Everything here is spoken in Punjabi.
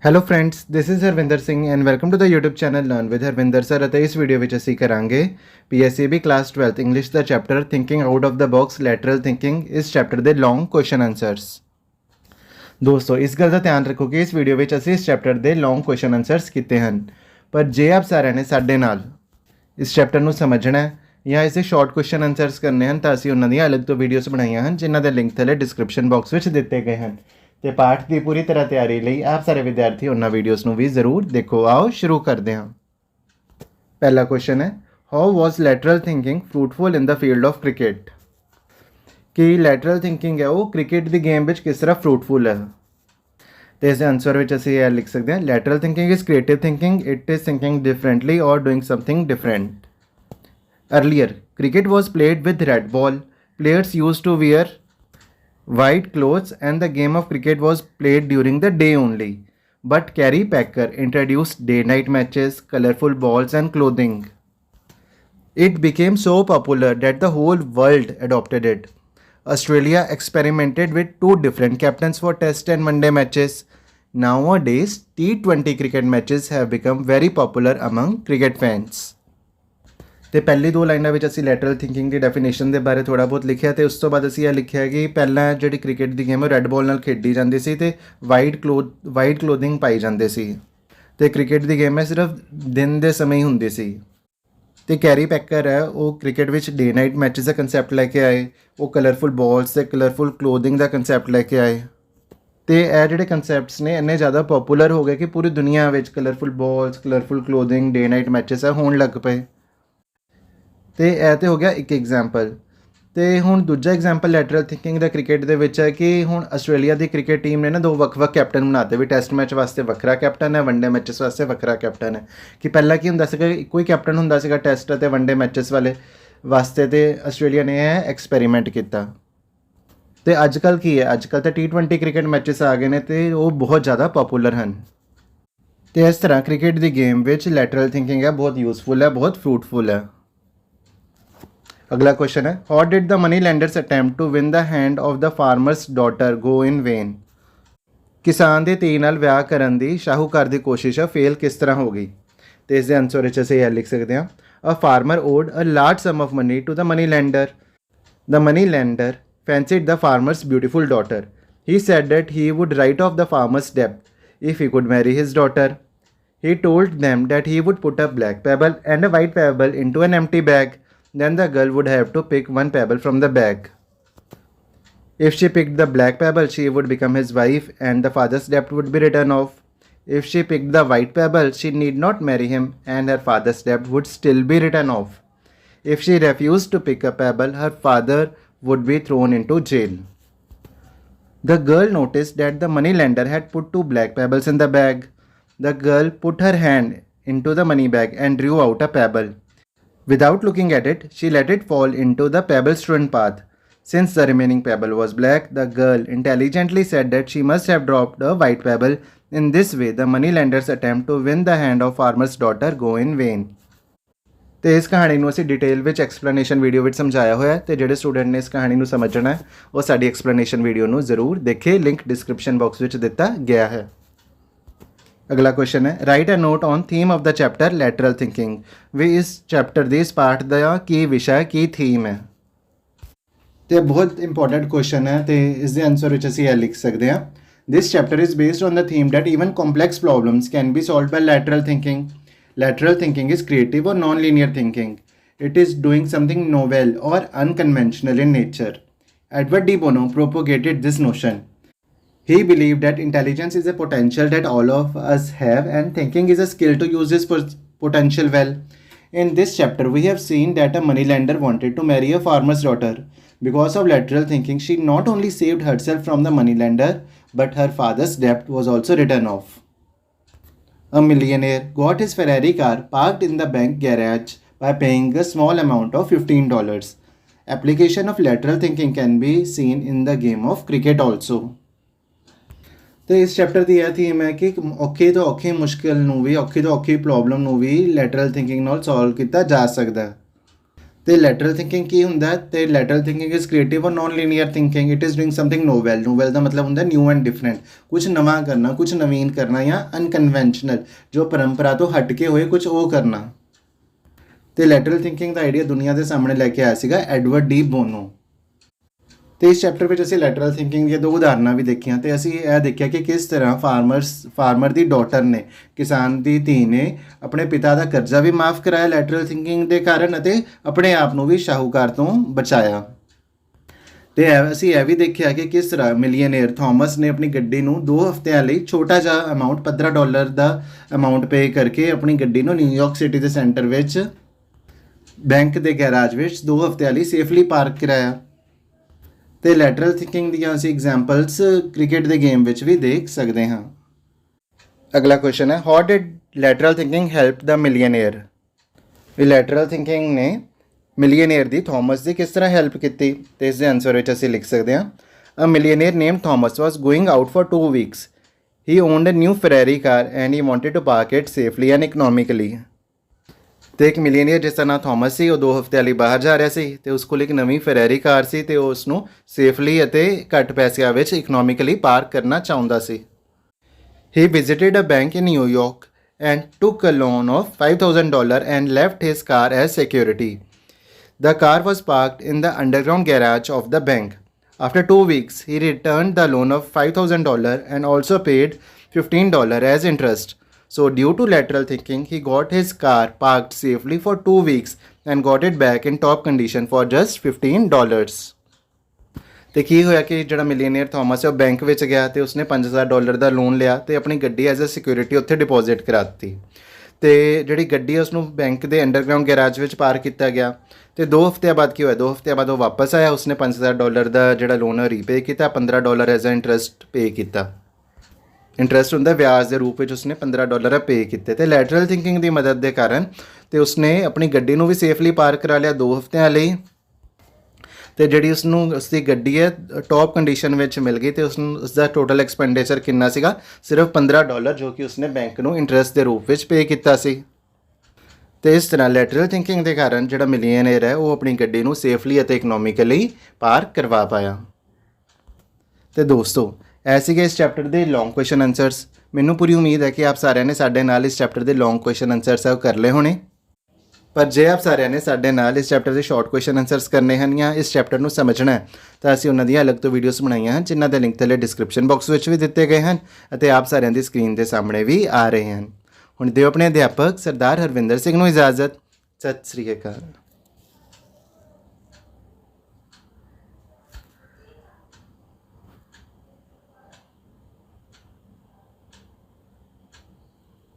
Hello friends, this is Harvinder Singh and welcome to the YouTube channel learn with Harvinder sir. ਅਤੇ ਇਸ ਵੀਡੀਓ ਵਿੱਚ ਅਸੀਂ ਕਰਾਂਗੇ PSEB ਕਲਾਸ 12th ਇੰਗਲਿਸ਼ ਦਾ chapter thinking out of the box lateral thinking. ਇਸ ਚੈਪਟਰ ਦੇ ਲੌਂਗ ਕੁਐਸਚਨ ਆਨਸਰਸ। ਦੋਸਤੋ ਇਸ ਗੱਲ ਦਾ ਧਿਆਨ ਰੱਖੋ ਕਿ ਇਸ ਵੀਡੀਓ ਵਿੱਚ ਅਸੀਂ ਇਸ ਚੈਪਟਰ ਦੇ ਲੌਂਗ ਕੁਐਸਚਨ ਆਨਸਰਸ ਕੀਤੇ ਹਨ, ਪਰ ਜੇ ਆਪ ਸਾਰਿਆਂ ਨੇ ਸਾਡੇ ਨਾਲ ਇਸ ਚੈਪਟਰ ਨੂੰ ਸਮਝਣਾ ਹੈ ਜਾਂ ਇਸੇ ਸ਼ਾਰਟ ਕੁਐਸਚਨ ਆਨਸਰਸ ਕਰਨੇ ਹਨ ਤਾਂ ਅਸੀਂ ਉਹਨਾਂ ਦੀਆਂ ਅਲੱਗ ਤੋਂ ਵੀਡੀਓਜ਼ ਬਣਾਈਆਂ ਹਨ ਜਿਨ੍ਹਾਂ ਦੇ ਲਿੰਕ ਥੱਲੇ ਡਿਸਕ੍ਰਿਪਸ਼ਨ ਬਾਕਸ ਵਿੱਚ ਦਿੱਤੇ ਗਏ ਹਨ। ਤੇ ਪਾਠ ਦੀ ਪੂਰੀ ਤਰ੍ਹਾਂ ਤਿਆਰੀ ਲਈ ਆਪ ਸਾਰੇ ਵਿਦਿਆਰਥੀ ਉਹਨਾਂ ਵੀਡੀਓਜ਼ ਨੂੰ ਵੀ ਜ਼ਰੂਰ ਦੇਖੋ। ਆਓ ਸ਼ੁਰੂ ਕਰਦੇ ਹਾਂ। ਪਹਿਲਾ ਕੁਐਸਚਨ ਹੈ, how was lateral thinking fruitful in the field of cricket. ਕਿ ਲੈਟਰਲ ਥਿੰਕਿੰਗ ਹੈ ਉਹ ਕ੍ਰਿਕਟ ਦੀ ਗੇਮ ਵਿੱਚ ਕਿਸ ਤਰ੍ਹਾਂ ਫਰੂਟਫੁਲ ਹੈ। ਤੇ ਇਸ ਦੇ ਆਨਸਰ ਵਿੱਚ ਅਸੀਂ ਇਹ ਲਿਖ ਸਕਦੇ ਹਾਂ, lateral thinking is creative thinking, it is thinking differently or doing something different. Earlier, cricket was played with red ball. Players used to wear white clothes and the game of cricket was played during the day only. But Gary Packer introduced day-night matches, colorful balls and clothing. It became so popular that the whole world adopted it. Australia experimented with two different captains for test and one-day matches. Nowadays, T20 cricket matches have become very popular among cricket fans. ਤੇ ਪਹਿਲੀ ਦੋ ਲਾਈਨਾਂ ਵਿੱਚ ਅਸੀਂ ਲੈਟਰਲ ਥਿੰਕਿੰਗ ਦੀ ਡੈਫੀਨੇਸ਼ਨ ਦੇ ਬਾਰੇ ਥੋੜ੍ਹਾ ਬਹੁਤ ਲਿਖਿਆ ਤੇ ਉਸ ਤੋਂ ਬਾਅਦ ਅਸੀਂ ਇਹ ਲਿਖਿਆ ਕਿ ਪਹਿਲਾਂ ਜਿਹੜੀ ਕ੍ਰਿਕਟ ਦੀ ਗੇਮ ਉਹ ਰੈੱਡ ਬਾਲ ਨਾਲ ਖੇਡੀ ਜਾਂਦੀ ਸੀ ਤੇ ਵਾਈਟ ਕਲੋਥਿੰਗ ਪਾਈ ਜਾਂਦੇ ਸੀ ਤੇ ਕ੍ਰਿਕਟ ਦੀ ਗੇਮ ਹੈ ਸਿਰਫ ਦਿਨ ਦੇ ਸਮੇਂ ਹੀ ਹੁੰਦੀ ਸੀ। ਤੇ ਕੈਰੀ ਪੈਕਰ ਹੈ ਉਹ ਕ੍ਰਿਕਟ ਵਿੱਚ ਡੇ ਨਾਈਟ ਮੈਚਸ ਦਾ ਕੰਸੈਪਟ ਲੈ ਕੇ ਆਏ, ਉਹ ਕਲਰਫੁਲ ਬਾਲਸ ਤੇ ਕਲਰਫੁਲ ਕਲੋਥਿੰਗ ਦਾ ਕੰਸੈਪਟ ਲੈ ਕੇ ਆਏ ਤੇ ਇਹ ਜਿਹੜੇ ਕੰਸੈਪਟਸ ਨੇ ਇੰਨੇ ਜ਼ਿਆਦਾ ਪੋਪੂਲਰ ਹੋ ਗਏ ਕਿ ਪੂਰੀ ਦੁਨੀਆ ਵਿੱਚ colourful balls, colourful clothing, day night matches ਆ ਹੋਣ ਲੱਗ ਪਏ। ਤੇ ਇਹ ਤਾਂ ਹੋ ਗਿਆ ਇੱਕ ਐਗਜ਼ਾਮਪਲ। ਤੇ ਹੁਣ ਦੂਜਾ ਐਗਜ਼ਾਮਪਲ ਲੈਟਰਲ ਥਿੰਕਿੰਗ ਦਾ ਕ੍ਰਿਕਟ ਦੇ ਵਿੱਚ ਹੈ ਕਿ ਹੁਣ ਆਸਟ੍ਰੇਲੀਆ ਦੀ ਕ੍ਰਿਕਟ ਟੀਮ ਨੇ ਨਾ ਦੋ ਵੱਖ-ਵੱਖ ਕੈਪਟਨ ਬਣਾਤੇ ਵੀ ਟੈਸਟ ਮੈਚ ਵਾਸਤੇ ਵੱਖਰਾ ਕੈਪਟਨ ਹੈ, ਵਨਡੇ ਮੈਚਸ ਵਾਸਤੇ ਵੱਖਰਾ ਕੈਪਟਨ ਹੈ। ਕਿ ਪਹਿਲਾਂ ਕੀ ਹੁੰਦਾ ਸੀਗਾ, ਇੱਕੋ ਹੀ ਕੈਪਟਨ ਹੁੰਦਾ ਸੀਗਾ ਟੈਸਟ ਅਤੇ ਵਨਡੇ ਮੈਚਸ ਵਾਲੇ ਵਾਸਤੇ ਤੇ ਆਸਟ੍ਰੇਲੀਆ ਨੇ ਇਹ ਐਕਸਪੈਰੀਮੈਂਟ ਕੀਤਾ। ਤੇ ਅੱਜ ਕੱਲ੍ਹ ਕੀ ਹੈ, ਅੱਜ ਕੱਲ੍ਹ ਤਾਂ T20 ਕ੍ਰਿਕਟ ਮੈਚਸ ਆ ਗਏ ਨੇ ਤੇ ਉਹ ਬਹੁਤ ਜ਼ਿਆਦਾ ਪੋਪੂਲਰ ਹਨ। ਤੇ ਇਸ ਤਰ੍ਹਾਂ ਕ੍ਰਿਕਟ ਦੀ ਗੇਮ ਵਿੱਚ ਲੈਟਰਲ ਥਿੰਕਿੰਗ ਹੈ ਬਹੁਤ ਯੂਜ਼ਫੁਲ ਹੈ, ਬਹੁਤ ਫਰੂਟਫੁਲ ਹੈ। अगला क्वेश्चन है, how did the money lenders attempt to win the hand of the farmer's daughter go in vain. किसान ਦੇ ਧੀ ਨਾਲ ਵਿਆਹ ਕਰਨ ਦੀ ਸ਼ਾਹੂਕਾਰ ਦੀ ਕੋਸ਼ਿਸ਼ ਫੇਲ ਕਿਸ ਤਰ੍ਹਾਂ ਹੋ ਗਈ। ਤੇ ਇਸ ਦੇ ਆਨਸਰ ਵਿੱਚ ਅਸੀਂ ਇਹ ਲਿਖ ਸਕਦੇ ਹਾਂ, a farmer owed a large sum of money to the money lender. The money lender fancied the farmer's beautiful daughter. He said that he would write off the farmer's debt if he could marry his daughter. He told them that he would put a black pebble and a white pebble into an empty bag. Then the girl would have to pick one pebble from the bag. If she picked the black pebble, she would become his wife and the father's debt would be written off. If she picked the white pebble, she need not marry him and her father's debt would still be written off. If she refused to pick a pebble, her father would be thrown into jail. The girl noticed that the moneylender had put two black pebbles in the bag. The girl put her hand into the money bag and drew out a pebble. Without looking at it, she let it fall into the pebble-strewn path. Since the remaining pebble was black, the girl intelligently said that she must have dropped a white pebble. In this way, the moneylender's attempt to win the hand of farmer's daughter go in vain. ਤੇ ਇਸ ਕਹਾਣੀ ਨੂੰ ਅਸੀਂ ਡਿਟੇਲ ਵਿੱਚ ਐਕਸਪਲੇਨੇਸ਼ਨ ਵੀਡੀਓ ਵਿੱਚ ਸਮਝਾਇਆ ਹੋਇਆ ਤੇ ਜਿਹੜੇ ਸਟੂਡੈਂਟ ਨੇ ਇਸ ਕਹਾਣੀ ਨੂੰ ਸਮਝਣਾ ਹੈ ਉਹ ਸਾਡੀ ਐਕਸਪਲੇਨੇਸ਼ਨ ਵੀਡੀਓ ਨੂੰ ਜ਼ਰੂਰ ਦੇਖੇ, ਲਿੰਕ ਡਿਸਕ੍ਰਿਪਸ਼ਨ ਬਾਕਸ ਵਿੱਚ ਦਿੱਤਾ ਗਿਆ ਹੈ। अगला क्वेश्चन है, right a note on theme of the chapter lateral thinking. भी इस चैप्टर ਦੇ ਇਸ ਪਾਠ ਦਾ ਕੀ ਵਿਸ਼ਾ ਕੀ ਥੀਮ ਹੈ। ਤੇ ਬਹੁਤ ਇੰਪੋਰਟੈਂਟ ਕੁਐਸਚਨ ਹੈ ਤੇ ਇਸ ਦੇ ਆਨਸਰ ਵਿੱਚ ਅਸੀਂ ਇਹ ਲਿਖ ਸਕਦੇ ਹਾਂ, this chapter is based on the theme that even complex problems can be solved by lateral thinking. Lateral thinking is creative or non-linear thinking. It is doing something novel or unconventional in nature. Edward de Bono propagated this notion. He believed that intelligence is a potential that all of us have and thinking is a skill to use this potential well. In this chapter, we have seen that a moneylender wanted to marry a farmer's daughter. Because of lateral thinking, she not only saved herself from the moneylender, but her father's debt was also written off. A millionaire got his Ferrari car parked in the bank garage by paying a small amount of $15. Application of lateral thinking can be seen in the game of cricket also. ਤੇ ਇਸ ਚੈਪਟਰ ਦੀ ਇਹ ਥੀਮ ਹੈ ਕਿ ਔਖੇ ਤੋਂ ਔਖੀ ਮੁਸ਼ਕਿਲ ਨੂੰ ਵੀ, ਔਖੀ ਤੋਂ ਔਖੀ ਪ੍ਰੋਬਲਮ ਨੂੰ ਵੀ ਲੈਟਰਲ ਥਿੰਕਿੰਗ ਨਾਲ ਸੋਲਵ ਕੀਤਾ ਜਾ ਸਕਦਾ। ਤੇ ਲੈਟਰਲ ਥਿੰਕਿੰਗ ਕੀ ਹੁੰਦਾ ਹੈ? ਤੇ lateral thinking is creative or non linear thinking. It is doing something novel. Novel ਦਾ ਮਤਲਬ ਹੁੰਦਾ ਨਿਊ ਐਂਡ ਡਿਫਰੈਂਟ, ਕੁਝ ਨਵਾਂ ਕਰਨਾ, ਕੁਝ ਨਵੀਨ ਕਰਨਾ, ਜਾਂ ਅਨਕਨਵੈਨਸ਼ਨਲ, ਜੋ ਪਰੰਪਰਾ ਤੋਂ ਹਟ ਕੇ ਹੋਏ ਕੁਝ ਉਹ ਕਰਨਾ। ਤੇ ਲੈਟਰਲ ਥਿੰਕਿੰਗ ਦਾ ਆਈਡੀਆ ਦੁਨੀਆ ਦੇ ਸਾਹਮਣੇ ਲੈ ਕੇ ਆਇਆ ਸੀਗਾ ਐਡਵਰਡ ਡੀ ਬੋਨੋ। ਤੇ ਇਸ ਚੈਪਟਰ ਵਿੱਚ ਅਸੀਂ ਲੈਟਰਲ ਥਿੰਕਿੰਗ ਦੀਆਂ 2 ਉਦਾਹਰਨਾਂ ਵੀ ਦੇਖੀਆਂ ਤੇ ਅਸੀਂ ਇਹ ਦੇਖਿਆ ਕਿ ਕਿਸ ਤਰ੍ਹਾਂ ਫਾਰਮਰ ਦੀ ਡਾਟਰ ਨੇ, ਕਿਸਾਨ ਦੀ ਧੀ ਨੇ ਆਪਣੇ ਪਿਤਾ ਦਾ ਕਰਜ਼ਾ ਵੀ ਮਾਫ ਕਰਾਇਆ ਲੈਟਰਲ ਥਿੰਕਿੰਗ ਦੇ ਕਾਰਨ, ਅਤੇ ਆਪਣੇ ਆਪ ਨੂੰ ਵੀ ਸ਼ਾਹੂਕਾਰ ਤੋਂ ਬਚਾਇਆ। ਤੇ ਅਸੀਂ ਇਹ ਵੀ ਦੇਖਿਆ ਕਿ ਕਿਸ ਤਰ੍ਹਾਂ ਮਿਲੀਅਨੇਅਰ ਥਾਮਸ ਨੇ ਆਪਣੀ ਗੱਡੀ ਨੂੰ 2 ਹਫ਼ਤਿਆਂ ਲਈ ਛੋਟਾ ਜਿਹਾ ਅਮਾਉਂਟ $15 ਦਾ ਅਮਾਉਂਟ ਪੇ ਕਰਕੇ ਆਪਣੀ ਗੱਡੀ ਨੂੰ ਨਿਊਯਾਰਕ ਸਿਟੀ ਦੇ ਸੈਂਟਰ ਵਿੱਚ ਬੈਂਕ ਦੇ ਗੈਰਾਜ ਵਿੱਚ 2 ਹਫ਼ਤਿਆਂ ਲਈ ਸੇਫਲੀ ਪਾਰਕ ਕਰਾਇਆ। ਤੇ ਲੈਟਰਲ ਥਿੰਕਿੰਗ ਦੀਆਂ ਅਸੀਂ ਐਗਜ਼ਾਮਪਲਸ ਕ੍ਰਿਕਟ ਦੇ ਗੇਮ ਵਿੱਚ ਵੀ ਦੇਖ ਸਕਦੇ ਹਾਂ। ਅਗਲਾ ਕੁਐਸਚਨ ਹੈ, how did lateral thinking help the millionaire? ਵੀ ਲੈਟਰਲ ਥਿੰਕਿੰਗ ਨੇ ਮਿਲੀਅਨੇਅਰ ਦੀ ਥਾਮਸ ਦੀ ਕਿਸ ਤਰ੍ਹਾਂ ਹੈਲਪ ਕੀਤੀ? ਤੇ ਇਸ ਦੇ ਆਨਸਰ ਵਿੱਚ ਅਸੀਂ ਲਿਖ ਸਕਦੇ ਹਾਂ, a millionaire name Thomas was going out for 2 weeks. He owned a new Ferrari car and he wanted to park it safely and economically. ਤੇ ਇੱਕ ਮਿਲੀਅਨੇਅਰ ਜਿਸ ਦਾ ਨਾਮ ਥਾਮਸ ਸੀ, ਉਹ 2 ਹਫ਼ਤਿਆਂ ਲਈ ਬਾਹਰ ਜਾ ਰਿਹਾ ਸੀ ਤੇ ਉਸ ਕੋਲ ਇੱਕ ਨਵੀਂ ਫੈਰਾਰੀ ਕਾਰ ਸੀ ਤੇ ਉਹ ਉਸ ਨੂੰ ਸੇਫਲੀ ਅਤੇ ਘੱਟ ਪੈਸਿਆਂ ਵਿੱਚ ਇਕਨੋਮਿਕਲੀ ਪਾਰਕ ਕਰਨਾ ਚਾਹੁੰਦਾ ਸੀ। He visited a bank in New York and took a loan of $5,000 and left his car as security. The car was parked in the underground garage of the bank. After 2 weeks, he returned the loan of $5,000 and also paid $15 as interest. So, due to lateral thinking, he got his car parked safely for 2 weeks and got it back in top condition for just $15. ਤੇ ਕੀ ਹੋਇਆ ਕਿ ਜਿਹੜਾ ਮਿਲੀਅਨੇਅਰ ਥਾਮਸ ਹੈ ਉਹ ਬੈਂਕ ਵਿੱਚ ਗਿਆ ਤੇ ਉਸਨੇ $5,000 ਦਾ ਲੋਨ ਲਿਆ ਤੇ ਆਪਣੀ ਗੱਡੀ ਐਜ਼ ਅ ਸਿਕਿਉਰਿਟੀ ਉੱਥੇ ਡਿਪੋਜ਼ਿਟ ਕਰਾ ਦਿੱਤੀ। ਤੇ ਜਿਹੜੀ ਗੱਡੀ ਉਸ ਨੂੰ ਬੈਂਕ ਦੇ ਅੰਡਰਗਰਾਊਂਡ ਗੈਰਾਜ ਵਿੱਚ ਪਾਰਕ ਕੀਤਾ ਗਿਆ। ਤੇ 2 ਹਫ਼ਤਿਆਂ ਬਾਅਦ ਕੀ ਹੋਇਆ? 2 ਹਫ਼ਤਿਆਂ ਬਾਅਦ ਉਹ ਵਾਪਸ ਆਇਆ, ਉਸਨੇ $5,000 ਦਾ ਜਿਹੜਾ ਲੋਨ ਹੈ ਰੀਪੇ ਕੀਤਾ, $15 ਐਜ਼ ਅ ਇੰਟਰਸਟ ਪੇ ਕੀਤਾ। ਇੰਟਰਸਟ ਹੁੰਦਾ ਵਿਆਜ ਦੇ ਰੂਪ ਵਿੱਚ, ਉਸਨੇ $15 ਪੇ ਕੀਤੇ। ਤੇ ਲੈਟਰਲ ਥਿੰਕਿੰਗ ਦੀ ਮਦਦ ਦੇ ਕਾਰਨ ਤੇ ਉਸਨੇ ਆਪਣੀ ਗੱਡੀ ਨੂੰ ਵੀ ਸੇਫਲੀ ਪਾਰਕ ਕਰਾ ਲਿਆ 2 ਹਫ਼ਤਿਆਂ ਲਈ। ਤੇ ਜਿਹੜੀ ਉਸਨੂੰ ਉਸਦੀ ਗੱਡੀ ਹੈ ਟੌਪ ਕੰਡੀਸ਼ਨ ਵਿੱਚ ਮਿਲ ਗਈ ਤੇ ਉਸਨੂੰ ਉਸਦਾ ਟੋਟਲ ਐਕਸਪੈਂਡੀਚਰ ਕਿੰਨਾ ਸੀਗਾ? ਸਿਰਫ $15, ਜੋ ਕਿ ਉਸਨੇ ਬੈਂਕ ਨੂੰ ਇੰਟਰਸਟ ਦੇ ਰੂਪ ਵਿੱਚ ਪੇ ਕੀਤਾ ਸੀ। ਤੇ ਇਸ ਤਰ੍ਹਾਂ ਲੈਟਰਲ ਥਿੰਕਿੰਗ ਦੇ ਕਾਰਨ ਜਿਹੜਾ ਮਿਲੀਅਨੇਅਰ ਹੈ ਉਹ ਆਪਣੀ ਗੱਡੀ ਨੂੰ ਸੇਫਲੀ ਅਤੇ ਇਕਨੋਮਿਕਲੀ ਪਾਰਕ ਕਰਵਾ ਪਾਇਆ। ਤੇ ਦੋਸਤੋ, ਇਹ ਸੀਗੇ ਇਸ ਚੈਪਟਰ ਦੇ ਲੌਂਗ ਕੁਐਸਚਨ ਆਨਸਰਸ। ਮੈਨੂੰ ਪੂਰੀ ਉਮੀਦ ਹੈ ਕਿ ਆਪ ਸਾਰਿਆਂ ਨੇ ਸਾਡੇ ਨਾਲ ਇਸ ਚੈਪਟਰ ਦੇ ਲੌਂਗ ਕੁਐਸਚਨ ਆਨਸਰਸ ਉਹ ਕਰ ਲਏ ਹੋਣੇ। ਪਰ ਜੇ ਆਪ ਸਾਰਿਆਂ ਨੇ ਸਾਡੇ ਨਾਲ ਇਸ ਚੈਪਟਰ ਦੇ ਸ਼ਾਰਟ ਕੁਐਸਚਨ ਆਨਸਰਸ ਕਰਨੇ ਹਨ ਜਾਂ ਇਸ ਚੈਪਟਰ ਨੂੰ ਸਮਝਣਾ ਹੈ ਤਾਂ ਅਸੀਂ ਉਹਨਾਂ ਦੀਆਂ ਅਲੱਗ ਤੋਂ ਵੀਡੀਓਜ਼ ਬਣਾਈਆਂ ਹਨ, ਜਿਨ੍ਹਾਂ ਦੇ ਲਿੰਕ ਥੱਲੇ ਡਿਸਕ੍ਰਿਪਸ਼ਨ ਬਾਕਸ ਵਿੱਚ ਵੀ ਦਿੱਤੇ ਗਏ ਹਨ ਅਤੇ ਆਪ ਸਾਰਿਆਂ ਦੀ ਸਕਰੀਨ ਦੇ ਸਾਹਮਣੇ ਵੀ ਆ ਰਹੇ ਹਨ। ਹੁਣ ਦਿਓ ਆਪਣੇ ਅਧਿਆਪਕ ਸਰਦਾਰ ਹਰਵਿੰਦਰ ਸਿੰਘ ਨੂੰ ਇਜਾਜ਼ਤ। ਸਤਿ ਸ੍ਰੀ ਅਕਾਲ।